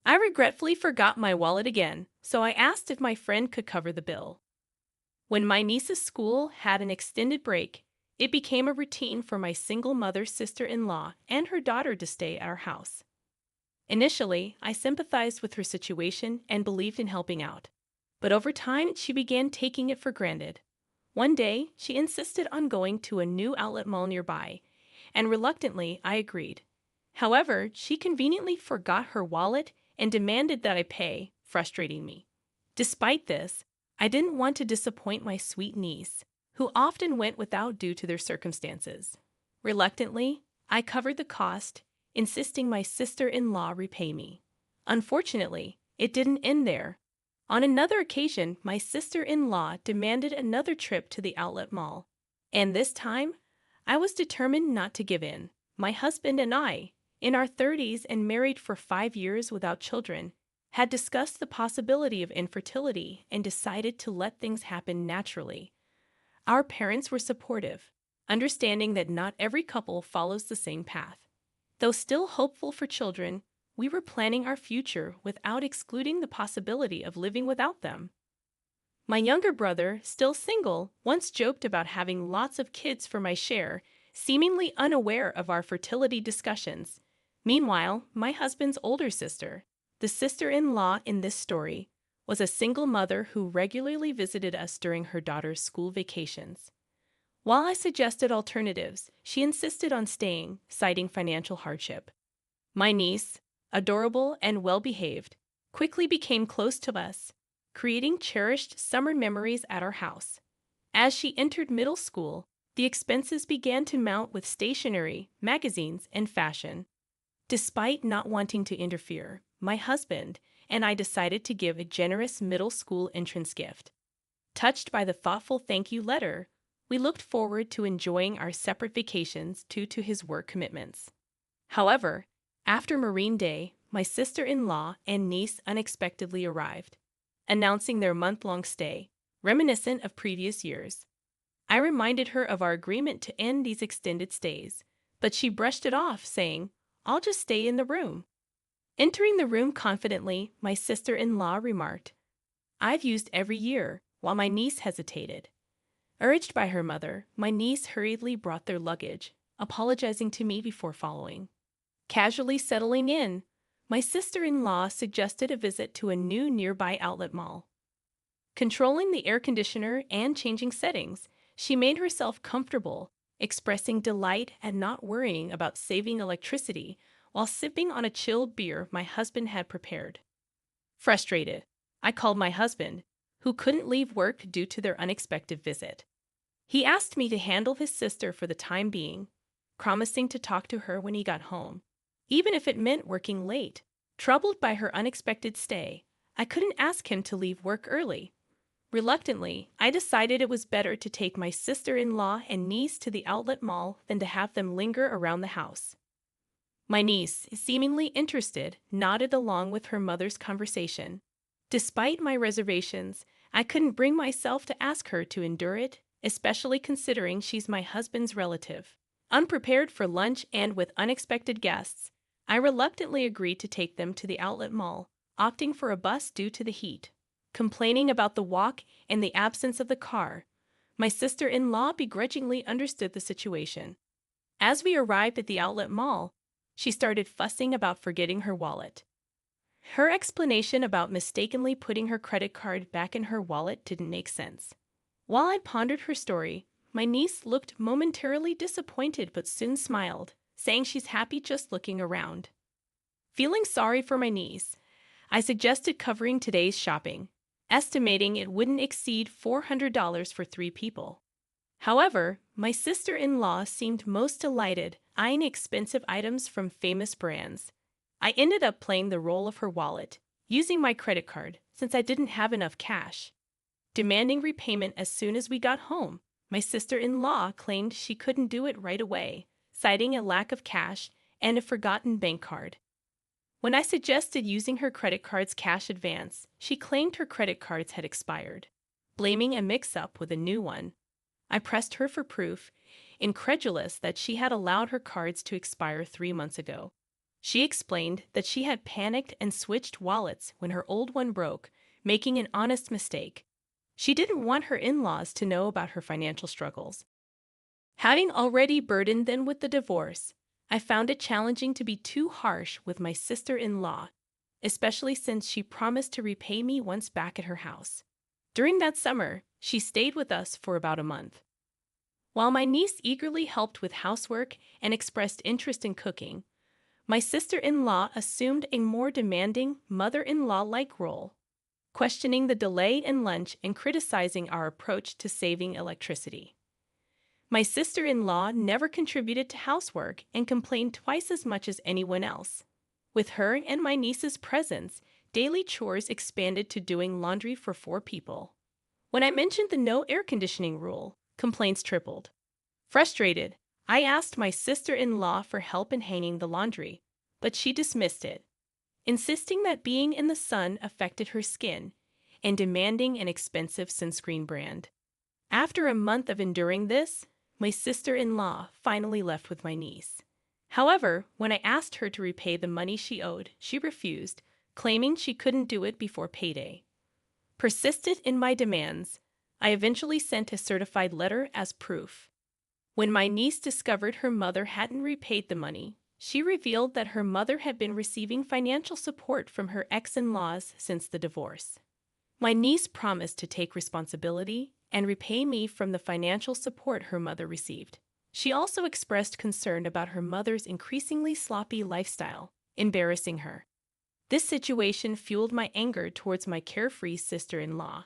I regretfully forgot my wallet again, so I asked if my friend could cover the bill. When my niece's school had an extended break, it became a routine for my single mother sister-in-law and her daughter to stay at our house. Initially, I sympathized with her situation and believed in helping out. But over time, she began taking it for granted. One day, she insisted on going to a new outlet mall nearby, and reluctantly, I agreed. However, she conveniently forgot her wallet and demanded that I pay, frustrating me. Despite this, I didn't want to disappoint my sweet niece, who often went without due to their circumstances. Reluctantly, I covered the cost, insisting my sister-in-law repay me. Unfortunately, it didn't end there. On another occasion, my sister-in-law demanded another trip to the outlet mall. And this time, I was determined not to give in. My husband and I, in our 30s and married for 5 years without children, had discussed the possibility of infertility and decided to let things happen naturally. Our parents were supportive, understanding that not every couple follows the same path. Though still hopeful for children, we were planning our future without excluding the possibility of living without them. My younger brother, still single, once joked about having lots of kids for my share, seemingly unaware of our fertility discussions. Meanwhile, my husband's older sister, the sister-in-law in this story, was a single mother who regularly visited us during her daughter's school vacations. While I suggested alternatives, she insisted on staying, citing financial hardship. My niece, adorable and well-behaved, quickly became close to us, creating cherished summer memories at our house. As she entered middle school, the expenses began to mount with stationery, magazines, and fashion. Despite not wanting to interfere, my husband and I decided to give a generous middle school entrance gift. Touched by the thoughtful thank you letter, we looked forward to enjoying our separate vacations due to his work commitments. However, after Marine Day, my sister-in-law and niece unexpectedly arrived, announcing their month-long stay, reminiscent of previous years. I reminded her of our agreement to end these extended stays, but she brushed it off, saying, "I'll just stay in the room." Entering the room confidently, my sister-in-law remarked, "I've used every year," while my niece hesitated. Urged by her mother, my niece hurriedly brought their luggage, apologizing to me before following. Casually settling in, my sister-in-law suggested a visit to a new nearby outlet mall. Controlling the air conditioner and changing settings, she made herself comfortable, expressing delight at not worrying about saving electricity while sipping on a chilled beer my husband had prepared. Frustrated, I called my husband, who couldn't leave work due to their unexpected visit. He asked me to handle his sister for the time being, promising to talk to her when he got home, even if it meant working late. Troubled by her unexpected stay, I couldn't ask him to leave work early. Reluctantly, I decided it was better to take my sister-in-law and niece to the outlet mall than to have them linger around the house. My niece, seemingly interested, nodded along with her mother's conversation. Despite my reservations, I couldn't bring myself to ask her to endure it, especially considering she's my husband's relative. Unprepared for lunch and with unexpected guests, I reluctantly agreed to take them to the outlet mall, opting for a bus due to the heat. Complaining about the walk and the absence of the car, my sister-in-law begrudgingly understood the situation. As we arrived at the outlet mall, she started fussing about forgetting her wallet. Her explanation about mistakenly putting her credit card back in her wallet didn't make sense. While I pondered her story, my niece looked momentarily disappointed but soon smiled, saying she's happy just looking around. Feeling sorry for my niece, I suggested covering today's shopping, estimating it wouldn't exceed $400 for 3 people. However, my sister-in-law seemed most delighted, eyeing expensive items from famous brands. I ended up playing the role of her wallet, using my credit card since I didn't have enough cash. Demanding repayment as soon as we got home, my sister-in-law claimed she couldn't do it right away, citing a lack of cash and a forgotten bank card. When I suggested using her credit card's cash advance, she claimed her credit cards had expired, blaming a mix-up with a new one. I pressed her for proof, incredulous that she had allowed her cards to expire 3 months ago. She explained that she had panicked and switched wallets when her old one broke, making an honest mistake. She didn't want her in-laws to know about her financial struggles. Having already burdened them with the divorce, I found it challenging to be too harsh with my sister-in-law, especially since she promised to repay me once back at her house. During that summer, she stayed with us for about a month. While my niece eagerly helped with housework and expressed interest in cooking, my sister-in-law assumed a more demanding mother-in-law-like role, questioning the delay in lunch and criticizing our approach to saving electricity. My sister-in-law never contributed to housework and complained twice as much as anyone else. With her and my niece's presence, daily chores expanded to doing laundry for 4 people. When I mentioned the no air conditioning rule, complaints tripled. Frustrated, I asked my sister-in-law for help in hanging the laundry, but she dismissed it, insisting that being in the sun affected her skin and demanding an expensive sunscreen brand. After a month of enduring this, my sister-in-law finally left with my niece. However, when I asked her to repay the money she owed, she refused, claiming she couldn't do it before payday. Persistent in my demands, I eventually sent a certified letter as proof. When my niece discovered her mother hadn't repaid the money, she revealed that her mother had been receiving financial support from her ex-in-laws since the divorce. My niece promised to take responsibility and repay me from the financial support her mother received. She also expressed concern about her mother's increasingly sloppy lifestyle, embarrassing her. This situation fueled my anger towards my carefree sister-in-law.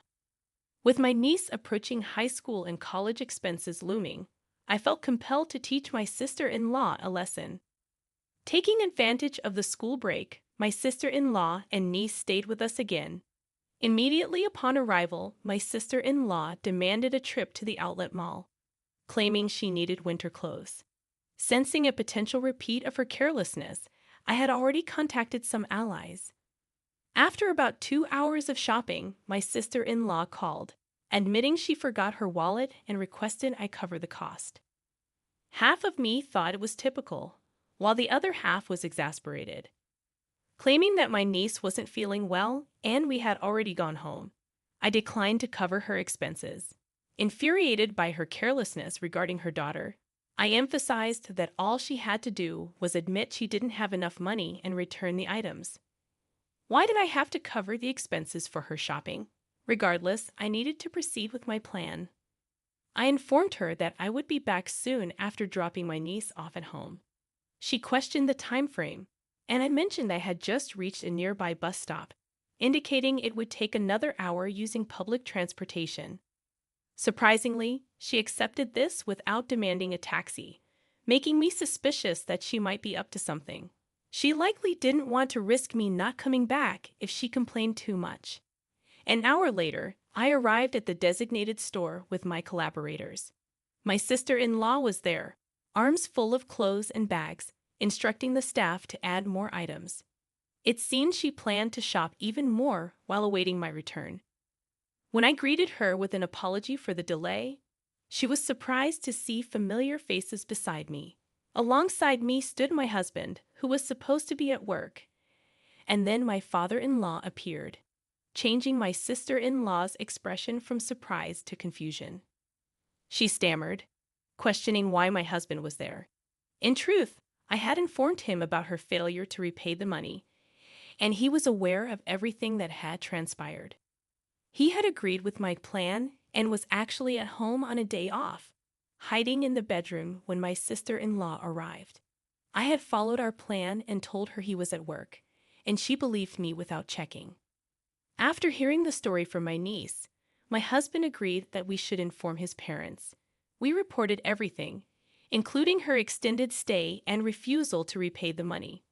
With my niece approaching high school and college expenses looming, I felt compelled to teach my sister-in-law a lesson. Taking advantage of the school break, my sister-in-law and niece stayed with us again. Immediately upon arrival, my sister-in-law demanded a trip to the outlet mall, claiming she needed winter clothes. Sensing a potential repeat of her carelessness, I had already contacted some allies. After about 2 hours of shopping, my sister-in-law called, admitting she forgot her wallet and requested I cover the cost. Half of me thought it was typical, while the other half was exasperated. Claiming that my niece wasn't feeling well and we had already gone home, I declined to cover her expenses. Infuriated by her carelessness regarding her daughter, I emphasized that all she had to do was admit she didn't have enough money and return the items. Why did I have to cover the expenses for her shopping? Regardless, I needed to proceed with my plan. I informed her that I would be back soon after dropping my niece off at home. She questioned the time frame, and I mentioned I had just reached a nearby bus stop, indicating it would take another hour using public transportation. Surprisingly, she accepted this without demanding a taxi, making me suspicious that she might be up to something. She likely didn't want to risk me not coming back if she complained too much. An hour later, I arrived at the designated store with my collaborators. My sister-in-law was there, arms full of clothes and bags, instructing the staff to add more items. It seemed she planned to shop even more while awaiting my return. When I greeted her with an apology for the delay, she was surprised to see familiar faces beside me. Alongside me stood my husband, who was supposed to be at work, and then my father-in-law appeared, changing my sister-in-law's expression from surprise to confusion. She stammered, questioning why my husband was there. In truth, I had informed him about her failure to repay the money, and he was aware of everything that had transpired. He had agreed with my plan and was actually at home on a day off, hiding in the bedroom when my sister-in-law arrived. I had followed our plan and told her he was at work, and she believed me without checking. After hearing the story from my niece, my husband agreed that we should inform his parents. We reported everything, including her extended stay and refusal to repay the money.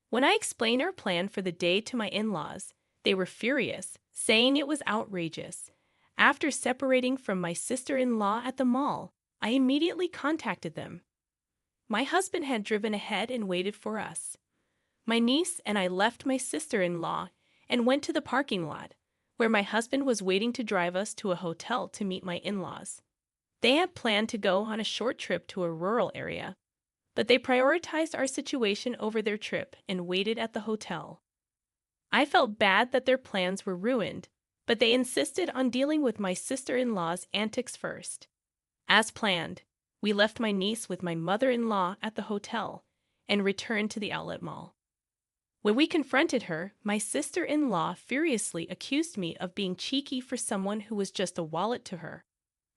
When I explained our plan for the day to my in-laws, they were furious, saying it was outrageous. After separating from my sister-in-law at the mall, I immediately contacted them. My husband had driven ahead and waited for us. My niece and I left my sister-in-law and went to the parking lot, where my husband was waiting to drive us to a hotel to meet my in-laws. They had planned to go on a short trip to a rural area, but they prioritized our situation over their trip and waited at the hotel. I felt bad that their plans were ruined, but they insisted on dealing with my sister-in-law's antics first. As planned, we left my niece with my mother-in-law at the hotel and returned to the outlet mall. When we confronted her, my sister-in-law furiously accused me of being cheeky for someone who was just a wallet to her.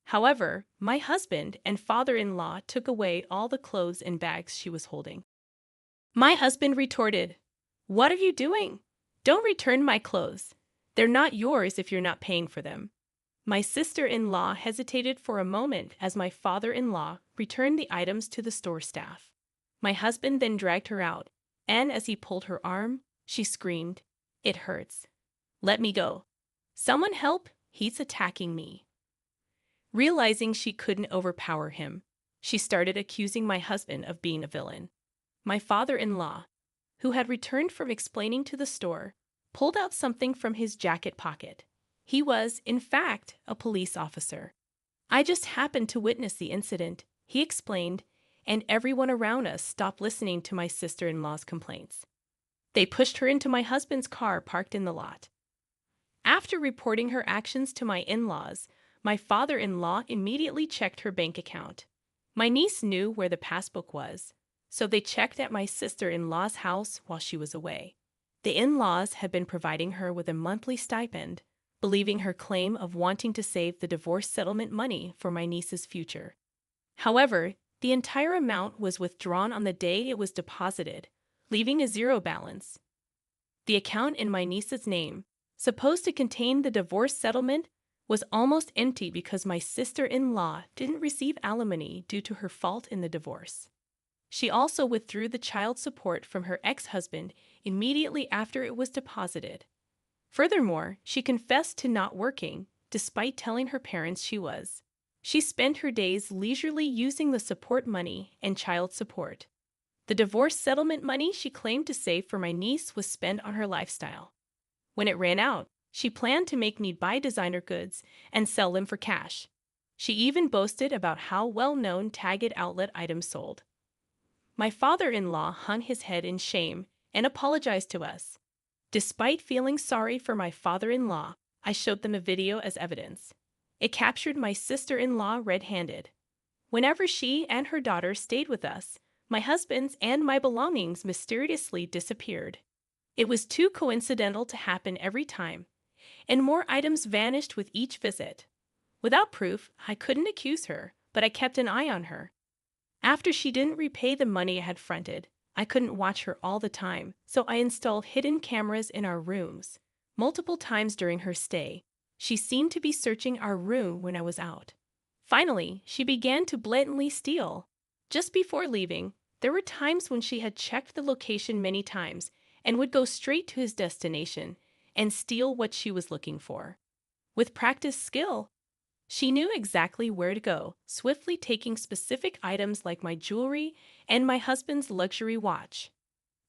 However, my husband and father-in-law took away all the clothes and bags she was holding. My husband retorted, "What are you doing? Don't return my clothes. They're not yours if you're not paying for them." My sister-in-law hesitated for a moment as my father-in-law returned the items to the store staff. My husband then dragged her out, and as he pulled her arm, she screamed, "It hurts. Let me go. Someone help, he's attacking me." Realizing she couldn't overpower him, she started accusing my husband of being a villain. My father-in-law, who had returned from explaining to the store, pulled out something from his jacket pocket. He was, in fact, a police officer. "I just happened to witness the incident," he explained, and everyone around us stopped listening to my sister-in-law's complaints. They pushed her into my husband's car parked in the lot. After reporting her actions to my in-laws, my father-in-law immediately checked her bank account. My niece knew where the passbook was, so they checked at my sister-in-law's house while she was away. The in-laws had been providing her with a monthly stipend, believing her claim of wanting to save the divorce settlement money for my niece's future. However, the entire amount was withdrawn on the day it was deposited, leaving a zero balance. The account in my niece's name, supposed to contain the divorce settlement, was almost empty because my sister-in-law didn't receive alimony due to her fault in the divorce. She also withdrew the child support from her ex-husband immediately after it was deposited. Furthermore, she confessed to not working, despite telling her parents she was. She spent her days leisurely using the support money and child support. The divorce settlement money she claimed to save for my niece was spent on her lifestyle. When it ran out, she planned to make me buy designer goods and sell them for cash. She even boasted about how well-known tagged outlet items sold. My father-in-law hung his head in shame and apologized to us. Despite feeling sorry for my father-in-law, I showed them a video as evidence. It captured my sister-in-law red-handed. Whenever she and her daughter stayed with us, my husband's and my belongings mysteriously disappeared. It was too coincidental to happen every time, and more items vanished with each visit. Without proof, I couldn't accuse her, but I kept an eye on her. After she didn't repay the money I had fronted, I couldn't watch her all the time, so I installed hidden cameras in our rooms. Multiple times during her stay, she seemed to be searching our room when I was out. Finally, she began to blatantly steal. Just before leaving, there were times when she had checked the location many times and would go straight to his destination and steal what she was looking for. With practiced skill, she knew exactly where to go, swiftly taking specific items like my jewelry and my husband's luxury watch.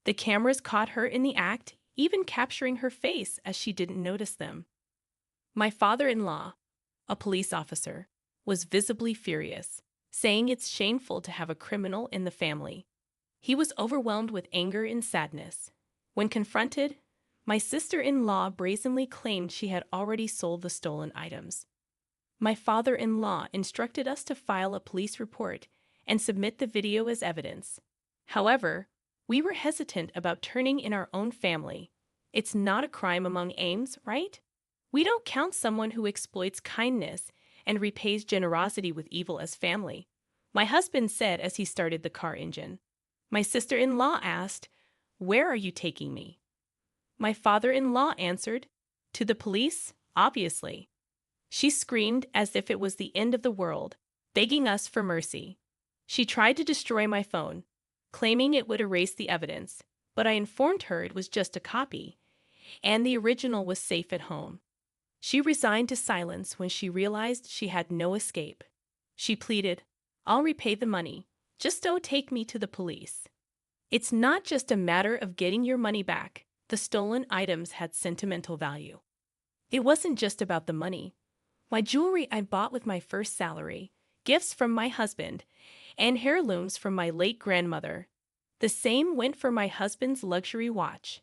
The cameras caught her in the act, even capturing her face as she didn't notice them. My father-in-law, a police officer, was visibly furious, saying it's shameful to have a criminal in the family. He was overwhelmed with anger and sadness. When confronted, my sister-in-law brazenly claimed she had already sold the stolen items. My father-in-law instructed us to file a police report and submit the video as evidence. However, we were hesitant about turning in our own family. It's not a crime among AIMs, right? We don't count someone who exploits kindness and repays generosity with evil as family, my husband said as he started the car engine. My sister-in-law asked, "Where are you taking me?" My father-in-law answered, "To the police, obviously." She screamed as if it was the end of the world, begging us for mercy. She tried to destroy my phone, claiming it would erase the evidence, but I informed her it was just a copy, and the original was safe at home. She resigned to silence when she realized she had no escape. She pleaded, "I'll repay the money. Just don't take me to the police." It's not just a matter of getting your money back. The stolen items had sentimental value. It wasn't just about the money. My jewelry I bought with my first salary gifts from my husband, and heirlooms from my late grandmother. The same went for my husband's luxury watch.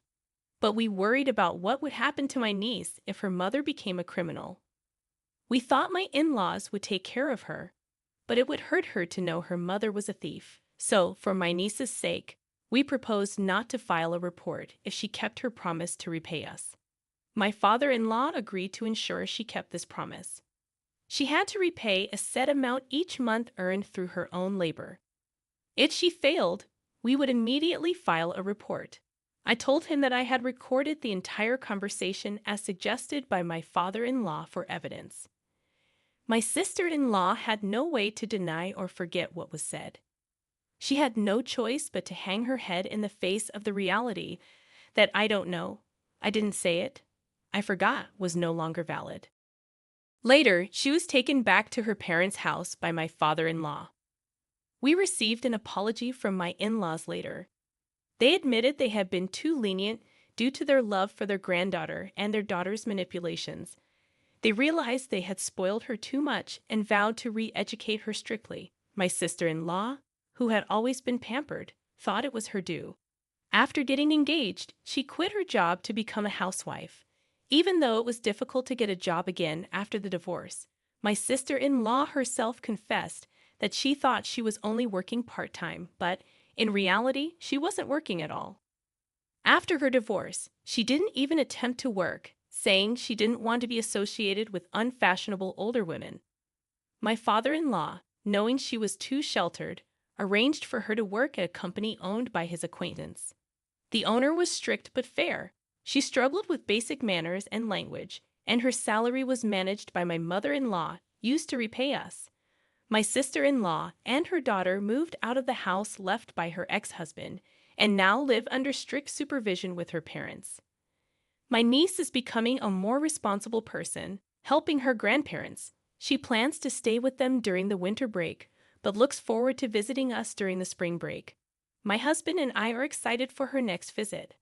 But we worried about what would happen to my niece if her mother became a criminal. We thought my in-laws would take care of her, but it would hurt her to know her mother was a thief. So, for my niece's sake, we proposed not to file a report if she kept her promise to repay us. My father-in-law agreed to ensure she kept this promise. She had to repay a set amount each month earned through her own labor. If she failed, we would immediately file a report. I told him that I had recorded the entire conversation as suggested by my father-in-law for evidence. My sister-in-law had no way to deny or forget what was said. She had no choice but to hang her head in the face of the reality that "I don't know, I didn't say it, I forgot" was no longer valid. Later, she was taken back to her parents' house by my father-in-law. We received an apology from my in-laws later. They admitted they had been too lenient due to their love for their granddaughter and their daughter's manipulations. They realized they had spoiled her too much and vowed to re-educate her strictly. My sister-in-law, who had always been pampered, thought it was her due. After getting engaged, she quit her job to become a housewife. Even though it was difficult to get a job again after the divorce, my sister-in-law herself confessed that she thought she was only working part-time, but in reality, she wasn't working at all. After her divorce, she didn't even attempt to work, saying she didn't want to be associated with unfashionable older women. My father-in-law, knowing she was too sheltered, arranged for her to work at a company owned by his acquaintance. The owner was strict but fair. She struggled with basic manners and language, and her salary was managed by my mother-in-law, used to repay us. My sister-in-law and her daughter moved out of the house left by her ex-husband and now live under strict supervision with her parents. My niece is becoming a more responsible person, helping her grandparents. She plans to stay with them during the winter break, but looks forward to visiting us during the spring break. My husband and I are excited for her next visit.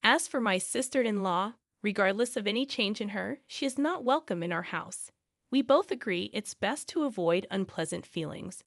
As for my sister-in-law, regardless of any change in her, she is not welcome in our house. We both agree it's best to avoid unpleasant feelings.